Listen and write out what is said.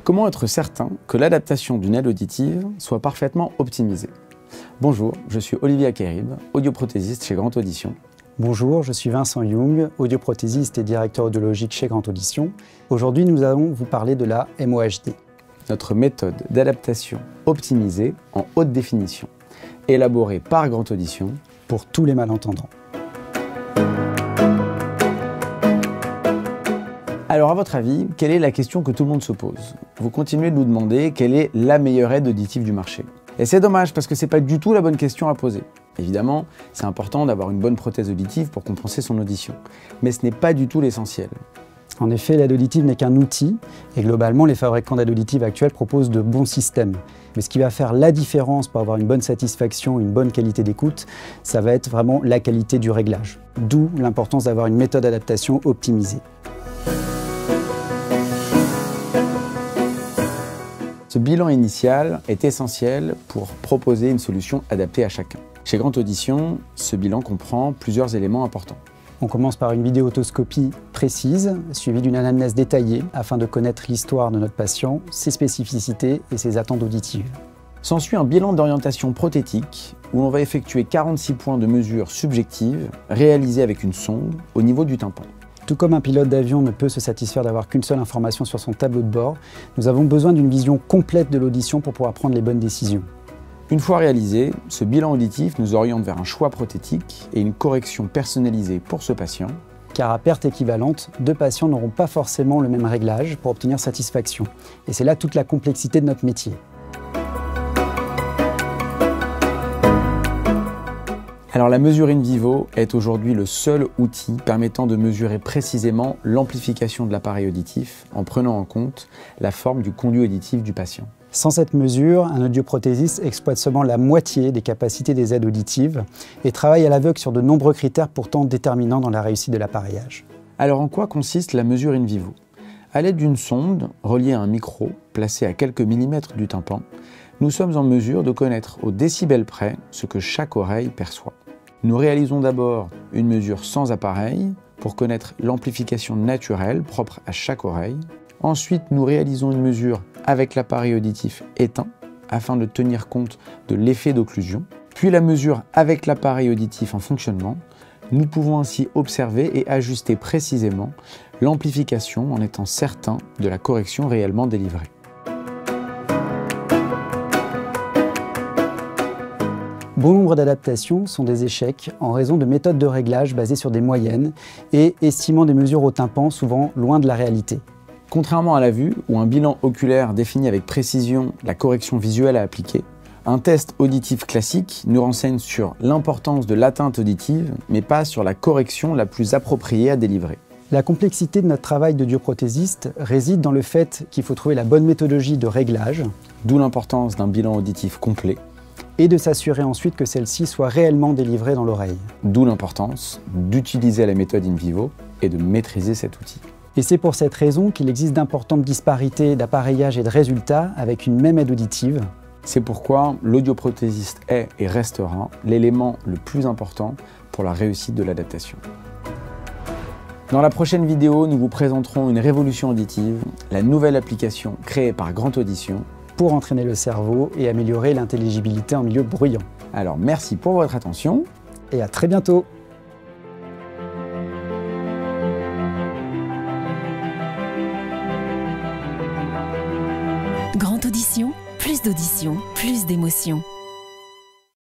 Comment être certain que l'adaptation d'une aide auditive soit parfaitement optimisée? Bonjour, je suis Olivier Akerib, audioprothésiste chez Grand Audition. Bonjour, je suis Vincent Young, audioprothésiste et directeur audiologique chez Grand Audition. Aujourd'hui, nous allons vous parler de la MOHD. Notre méthode d'adaptation optimisée en haute définition, élaborée par Grand Audition pour tous les malentendants. Alors à votre avis, quelle est la question que tout le monde se pose? Vous continuez de nous demander quelle est la meilleure aide auditive du marché. Et c'est dommage parce que ce n'est pas du tout la bonne question à poser. Évidemment, c'est important d'avoir une bonne prothèse auditive pour compenser son audition. Mais ce n'est pas du tout l'essentiel. En effet, l'aide auditive n'est qu'un outil et globalement, les fabricants d'aide auditive actuels proposent de bons systèmes. Mais ce qui va faire la différence pour avoir une bonne satisfaction, une bonne qualité d'écoute, ça va être vraiment la qualité du réglage. D'où l'importance d'avoir une méthode d'adaptation optimisée. Ce bilan initial est essentiel pour proposer une solution adaptée à chacun. Chez Grand Audition, ce bilan comprend plusieurs éléments importants. On commence par une vidéo-otoscopie précise, suivie d'une anamnèse détaillée afin de connaître l'histoire de notre patient, ses spécificités et ses attentes auditives. S'ensuit un bilan d'orientation prothétique où l'on va effectuer 46 points de mesure subjective réalisés avec une sonde au niveau du tympan. Tout comme un pilote d'avion ne peut se satisfaire d'avoir qu'une seule information sur son tableau de bord, nous avons besoin d'une vision complète de l'audition pour pouvoir prendre les bonnes décisions. Une fois réalisé, ce bilan auditif nous oriente vers un choix prothétique et une correction personnalisée pour ce patient. Car à perte équivalente, deux patients n'auront pas forcément le même réglage pour obtenir satisfaction. Et c'est là toute la complexité de notre métier. Alors la mesure in vivo est aujourd'hui le seul outil permettant de mesurer précisément l'amplification de l'appareil auditif en prenant en compte la forme du conduit auditif du patient. Sans cette mesure, un audioprothésiste exploite seulement la moitié des capacités des aides auditives et travaille à l'aveugle sur de nombreux critères pourtant déterminants dans la réussite de l'appareillage. Alors en quoi consiste la mesure in vivo? À l'aide d'une sonde reliée à un micro placé à quelques millimètres du tympan, nous sommes en mesure de connaître au décibel près ce que chaque oreille perçoit. Nous réalisons d'abord une mesure sans appareil pour connaître l'amplification naturelle propre à chaque oreille. Ensuite, nous réalisons une mesure avec l'appareil auditif éteint afin de tenir compte de l'effet d'occlusion. Puis la mesure avec l'appareil auditif en fonctionnement. Nous pouvons ainsi observer et ajuster précisément l'amplification en étant certains de la correction réellement délivrée. Bon nombre d'adaptations sont des échecs en raison de méthodes de réglage basées sur des moyennes et estimant des mesures au tympan souvent loin de la réalité. Contrairement à la vue, où un bilan oculaire définit avec précision la correction visuelle à appliquer, un test auditif classique nous renseigne sur l'importance de l'atteinte auditive, mais pas sur la correction la plus appropriée à délivrer. La complexité de notre travail d'audioprothésiste réside dans le fait qu'il faut trouver la bonne méthodologie de réglage, d'où l'importance d'un bilan auditif complet, et de s'assurer ensuite que celle-ci soit réellement délivrée dans l'oreille. D'où l'importance d'utiliser la méthode in vivo et de maîtriser cet outil. Et c'est pour cette raison qu'il existe d'importantes disparités d'appareillage et de résultats avec une même aide auditive. C'est pourquoi l'audioprothésiste est et restera l'élément le plus important pour la réussite de l'adaptation. Dans la prochaine vidéo, nous vous présenterons une révolution auditive, la nouvelle application créée par Grand Audition pour entraîner le cerveau et améliorer l'intelligibilité en milieu bruyant. Alors merci pour votre attention et à très bientôt. Grand Audition, plus d'audition, plus d'émotion.